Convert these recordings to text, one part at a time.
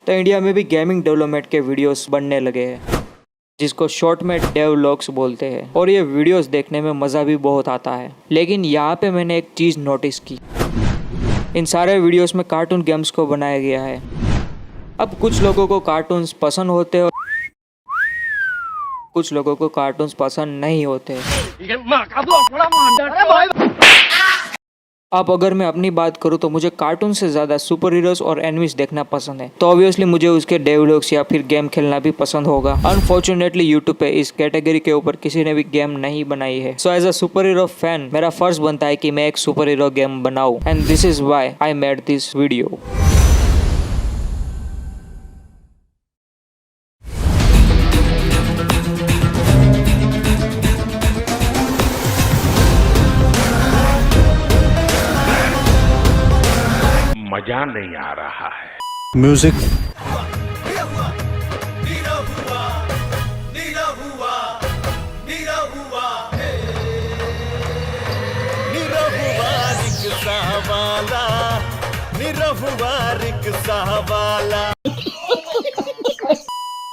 तो इंडिया में भी गेमिंग डेवलपमेंट के वीडियोस बनने लगे हैं, जिसको शॉर्ट में डेवलॉग्स बोलते हैं। और ये वीडियोस देखने में मज़ा भी बहुत आता है। लेकिन यहाँ पे मैंने एक चीज़ नोटिस की, इन सारे वीडियोस में कार्टून गेम्स को बनाया गया है। अब कुछ लोगों को कार्टून्स पसंद होते हैं और कुछ लोगों को कार्टून्स पसंद नहीं होते। अब अगर मैं अपनी बात करूँ तो मुझे कार्टून से ज़्यादा सुपर हीरोज और एनिमीज देखना पसंद है, तो ऑब्वियसली मुझे उसके डेवलॉग्स या फिर गेम खेलना भी पसंद होगा। अनफॉर्चुनेटली यूट्यूब पे इस कैटेगरी के ऊपर किसी ने भी गेम नहीं बनाई है। So as a super hero fan मेरा फर्ज बनता है कि मैं एक सुपर हीरो गेम बनाऊं, and this is why I made this video. मजा नहीं आ रहा है। म्यूजिक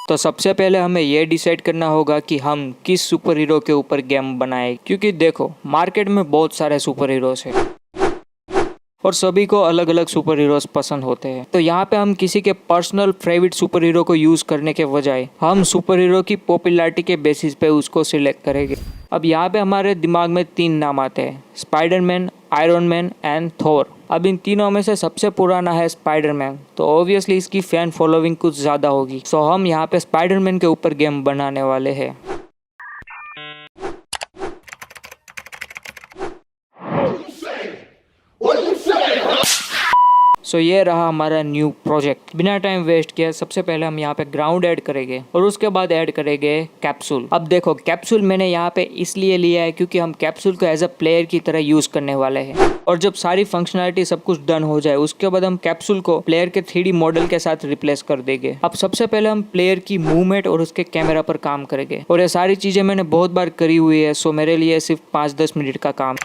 तो सबसे पहले हमें ये डिसाइड करना होगा कि हम किस सुपर हीरो के ऊपर गेम बनाएं, क्योंकि देखो मार्केट में बहुत सारे सुपर हीरोज हैं और सभी को अलग अलग सुपर हीरोज पसंद होते हैं। तो यहाँ पे हम किसी के पर्सनल फेवरेट सुपर हीरो को यूज करने के बजाय हम सुपर हीरो की पॉपुलैरिटी के बेसिस पे उसको सिलेक्ट करेंगे। अब यहाँ पे हमारे दिमाग में 3 नाम आते हैं, Spiderman, iron man and Thor. अब इन तीनों में से सबसे पुराना है स्पाइडरमैन, तो ऑब्वियसली इसकी फैन फॉलोइंग कुछ ज़्यादा होगी। सो हम यहाँ पे स्पाइडरमैन के ऊपर गेम बनाने वाले हैं। सो ये रहा हमारा न्यू प्रोजेक्ट। बिना टाइम वेस्ट किए सबसे पहले हम यहाँ पे ग्राउंड ऐड करेंगे और उसके बाद ऐड करेंगे कैप्सूल। अब देखो कैप्सूल मैंने यहाँ पे इसलिए लिया है क्योंकि हम कैप्सूल को एज अ प्लेयर की तरह यूज करने वाले हैं। और जब सारी फंक्शनलिटी सब कुछ डन हो जाए उसके बाद हम कैप्सूल को प्लेयर के 3D मॉडल के साथ रिप्लेस कर देंगे। अब सबसे पहले हम प्लेयर की मूवमेंट और उसके कैमरा पर काम करेंगे, और ये सारी चीजें मैंने बहुत बार करी हुई है। सो मेरे लिए सिर्फ 5-10 मिनट का काम।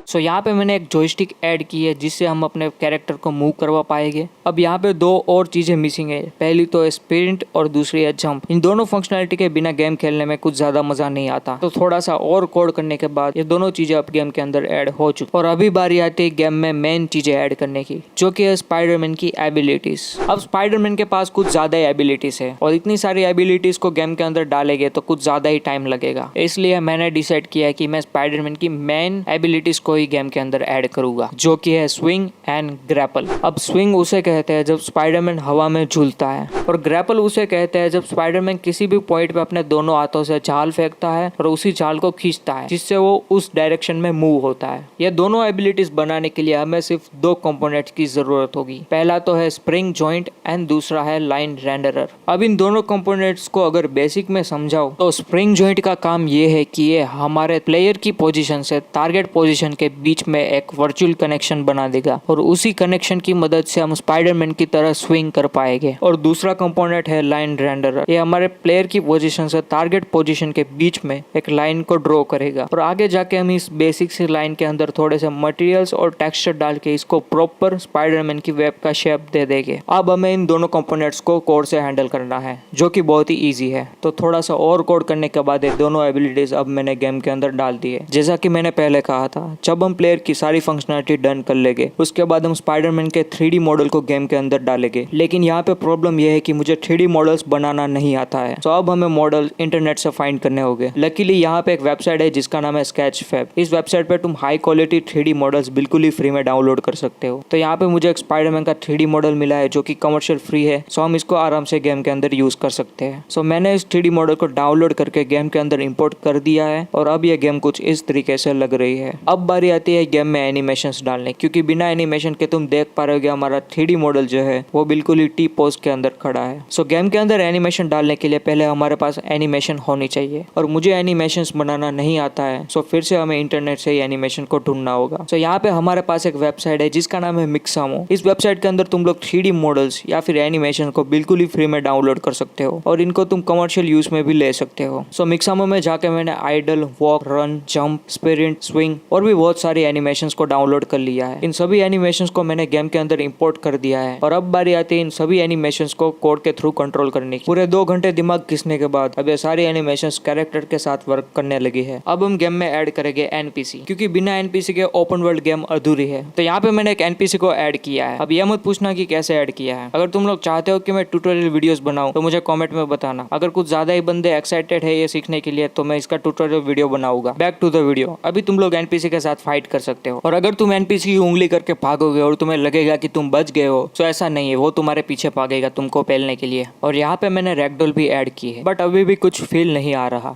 सो यहाँ पे मैंने एक जॉयस्टिक ऐड की है जिससे हम अपने कैरेक्टर को मूव करवा पाएंगे। अब यहाँ पे 2 और चीज़ें मिसिंग है, पहली तो है स्प्रिंट और दूसरी है जंप। इन दोनों फंक्शनलिटी के बिना गेम खेलने में कुछ ज़्यादा मज़ा नहीं आता, तो थोड़ा सा और कोड करने के बाद ये दोनों चीज़ें अब गेम के अंदर ऐड हो चुकी। और अभी बारी आती है गेम में मेन चीज़ें ऐड करने की, जो कि है स्पाइडरमैन की एबिलिटीज़। अब स्पाइडरमैन के पास कुछ ज़्यादा ही एबिलिटीज़ है और इतनी सारी एबिलिटीज़ को गेम के अंदर डालेंगे तो कुछ ज़्यादा ही टाइम लगेगा। इसलिए मैंने डिसाइड किया कि मैं स्पाइडरमैन की मेन एबिलिटीज़ को ही गेम के अंदर ऐड करूंगा, जो कि है स्विंग एंड ग्रैपल। अब स्विंग उसे कहते हैं जब स्पाइडरमैन हवा में झूलता है, और ग्रैपल उसे कहते हैं जब स्पाइडरमैन किसी भी पॉइंट पे अपने दोनों हाथों से जाल फेंकता है और उसी जाल को खींचता है, जिससे वो उस डायरेक्शन में मूव होता है। ये दोनों एबिलिटीज बनाने के लिए हमें सिर्फ 2 कंपोनेंट्स की जरूरत होगी। पहला तो है स्प्रिंग जॉइंट एंड दूसरा है लाइन रेंडरर। अब इन दोनों कंपोनेंट्स को अगर बेसिक में समझाओ तो स्प्रिंग जॉइंट का काम ये है कि ये हमारे प्लेयर की पोजीशन से टारगेट पोजीशन के बीच में एक वर्चुअल कनेक्शन बना देगा, और उसी कनेक्शन की मदद से हम स्पाइडरमैन की तरह स्विंग कर पाएंगे। और दूसरा कंपोनेंट है लाइन रेंडरर। ये हमारे प्लेयर की पोजीशन से टारगेट पोजीशन के बीच में एक लाइन को ड्रॉ करेगा, और आगे जाके हम इस बेसिक सी लाइन के अंदर थोड़े से मटेरियल्स और टेक्सचर डाल के इसको प्रॉपर स्पाइडरमैन की वेब का शेप दे देंगे। अब हमें इन दोनों कंपोनेंट्स को कोड से हैंडल करना है, जो कि बहुत ही ईजी है। तो थोड़ा सा और कोड करने के बाद ये दोनों एबिलिटीज अब मैंने गेम के अंदर डाल दी है। जैसा कि मैंने पहले कहा था, जब हम प्लेयर की सारी फंक्शनलिटी डन कर लेंगे उसके बाद हम स्पाइडरमैन के 3D मॉडल को गेम के अंदर डालेंगे। लेकिन यहाँ पे प्रॉब्लम यह है कि मुझे 3D मॉडल्स बनाना नहीं आता है, तो अब हमें मॉडल इंटरनेट से फाइंड करने होंगे। लकीली यहाँ पे एक वेबसाइट है जिसका नाम है स्केचफैब। इस वेबसाइट पे तुम हाई क्वालिटी 3D मॉडल्स बिल्कुल ही फ्री में डाउनलोड कर सकते हो। तो यहाँ पे मुझे एक स्पाइडरमैन का 3D मॉडल मिला है जो कि कमर्शियल फ्री है, सो हम इसको आराम से गेम के अंदर यूज कर सकते हैं। सो मैंने इस 3D मॉडल को डाउनलोड करके गेम के अंदर इंपोर्ट कर दिया है, और अब यह गेम कुछ इस तरीके से लग रही है। अब बारी आती है गेम में एनिमेशन डालने, क्योंकि बिना एनिमेशन के तुम देख पा रहे हो हमारा 3D मॉडल जो है वो बिल्कुल ही टी पोज के अंदर खड़ा है। सो गेम के अंदर एनिमेशन डालने के लिए पहले हमारे पास एनिमेशन होनी चाहिए, और मुझे एनिमेशन बनाना नहीं आता है, सो फिर से हमें इंटरनेट से एनिमेशन को ढूंढना होगा। सो यहाँ पे हमारे पास एक वेबसाइट है जिसका नाम है मिक्सामो। इस वेबसाइट के अंदर तुम लोग 3D मॉडल्स या फिर एनिमेशन को बिल्कुल ही फ्री में डाउनलोड कर सकते हो, और इनको तुम कमर्शियल यूज में भी ले सकते हो। सो मिक्सामो में जाके मैंने idle, walk, run, jump, sprint, swing और भी बहुत बहुत सारी एनिमेशंस को डाउनलोड कर लिया है। इन सभी एनिमेशंस को मैंने गेम के अंदर इंपोर्ट कर दिया है और अब बारी आती है इन सभी एनिमेशंस को कोड के थ्रू कंट्रोल करने की। पूरे 2 घंटे दिमाग घिसने के बाद अब ये सारी एनिमेशंस कैरेक्टर के साथ वर्क करने लगी है। अब हम गेम में ऐड करेंगे एनपीसी, क्योंकि बिना एनपीसी के ओपन वर्ल्ड गेम अधूरी है। तो यहाँ पे मैंने एक एनपीसी को ऐड किया है। अब ये मत पूछना कि कैसे ऐड किया है। अगर तुम लोग चाहते हो कि मैं ट्यूटोरियल वीडियोस बनाऊं तो मुझे कमेंट में बताना। अगर कुछ ज्यादा ही बंदे एक्साइटेड है ये सीखने के लिए तो मैं इसका ट्यूटोरियल वीडियो बनाऊंगा। Back to the video. अभी तुम लोग एनपीसी के साथ फाइट कर सकते हो और अगर तुम एनपीसी की उंगली करके भागोगे और तुम्हें लगेगा कि तुम बच गए हो तो ऐसा नहीं है, वो तुम्हारे पीछे भागेगा तुमको पेलने के लिए। और यहाँ पे मैंने रैगडॉल भी ऐड की है, बट अभी भी कुछ फील नहीं आ रहा।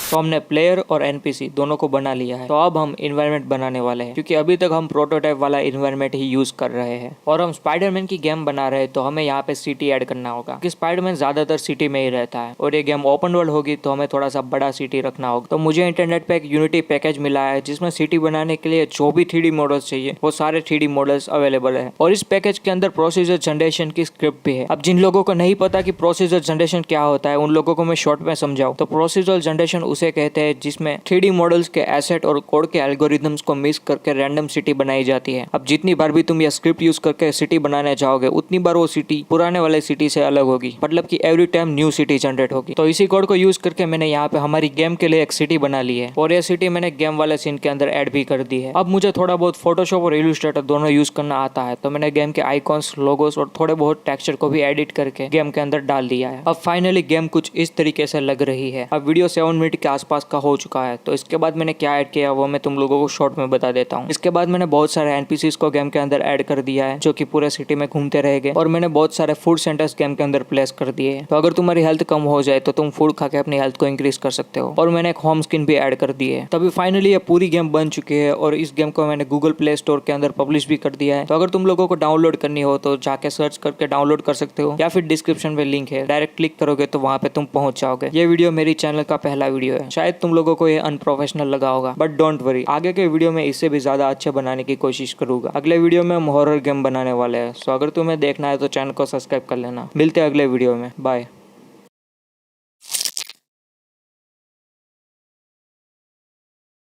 तो हमने प्लेयर और एनपीसी दोनों को बना लिया है। तो अब हम इन्वायरमेंट बनाने वाले हैं, क्योंकि अभी तक हम प्रोटोटाइप वाला इन्वायरमेंट ही यूज कर रहे हैं और हम स्पाइडरमैन की गेम बना रहे हैं। तो हमें यहाँ पे सिटी ऐड करना होगा, क्योंकि स्पाइडरमैन ज्यादातर सिटी में ही रहता है और ये गेम ओपन वर्ल्ड होगी तो हमें थोड़ा सा बड़ा सिटी रखना होगा। तो मुझे इंटरनेट पे एक यूनिटी पैकेज मिला है जिसमें सिटी बनाने के लिए जो भी 3D मॉडल्स चाहिए वो सारे 3D मॉडल्स अवेलेबल है और इस पैकेज के अंदर प्रोसीजर जनरेशन की स्क्रिप्ट भी है। अब जिन लोगों को नहीं पता कि प्रोसीजर जनरेशन क्या होता है उन लोगों को मैं शॉर्ट में समझाऊं तो प्रोसीजर जनरेशन उसे कहते हैं जिसमें 3D मॉडल्स के एसेट और कोड के एल्गोरिथम्स को मिक्स करके रैंडम सिटी बनाई जाती है। अब जितनी बार भी तुम यह स्क्रिप्ट यूज करके सिटी बनाने जाओगे उतनी बार वो सिटी पुराने वाले सिटी से अलग होगी, मतलब कि every time new city generate होगी। तो इसी कोड को यूज करके मैंने यहाँ पे हमारी गेम के लिए एक सिटी बना ली है और यह सिटी मैंने गेम वाले सीन के अंदर ऐड भी कर दी है। अब मुझे थोड़ा बहुत फोटोशॉप और इलस्ट्रेटर दोनों यूज करना आता है, तो मैंने गेम के आइकॉन्स, लोगोस और थोड़े बहुत टेक्सचर को भी एडिट करके गेम के अंदर डाल दिया है। अब फाइनली गेम कुछ इस तरीके से लग रही है। अब वीडियो 7 मिनट के आसपास का हो चुका है, तो इसके बाद मैंने क्या ऐड किया वो मैं तुम लोगों को शॉर्ट में बता देता हूँ। इसके बाद मैंने बहुत सारे एनपीसीज को गेम के अंदर ऐड कर दिया है जो कि पूरे सिटी में घूमते रहेंगे और मैंने बहुत सारे फूड सेंटर्स गेम के अंदर प्लेस कर दिए हैं। तो अगर तुम्हारी हेल्थ कम हो जाए तो तुम फूड खा के अपनी हेल्थ को इंक्रीज कर सकते हो। और मैंने एक होम स्क्रीन भी ऐड कर दी है। तभी फाइनली ये पूरी गेम बन चुकी है और इस गेम को मैंने गूगल प्ले स्टोर के अंदर पब्लिश भी कर दिया है। तो अगर तुम लोगों को डाउनलोड करनी हो तो जाके सर्च करके डाउनलोड कर सकते हो या फिर डिस्क्रिप्शन में लिंक है, डायरेक्ट क्लिक करोगे तो वहां पे तुम पहुंच जाओगे। ये वीडियो मेरी चैनल का पहला वीडियो है, शायद तुम लोगों को ये अनप्रोफेशनल लगा होगा, बट डोंट वरी, आगे के वीडियो में इससे भी ज्यादा अच्छे बनाने की कोशिश करूंगा। अगले वीडियो में हम हॉरर गेम बनाने वाले हैं, सो अगर तुम्हें देखना है तो चैनल को सब्सक्राइब कर लेना। मिलते हैं अगले वीडियो में, बाय।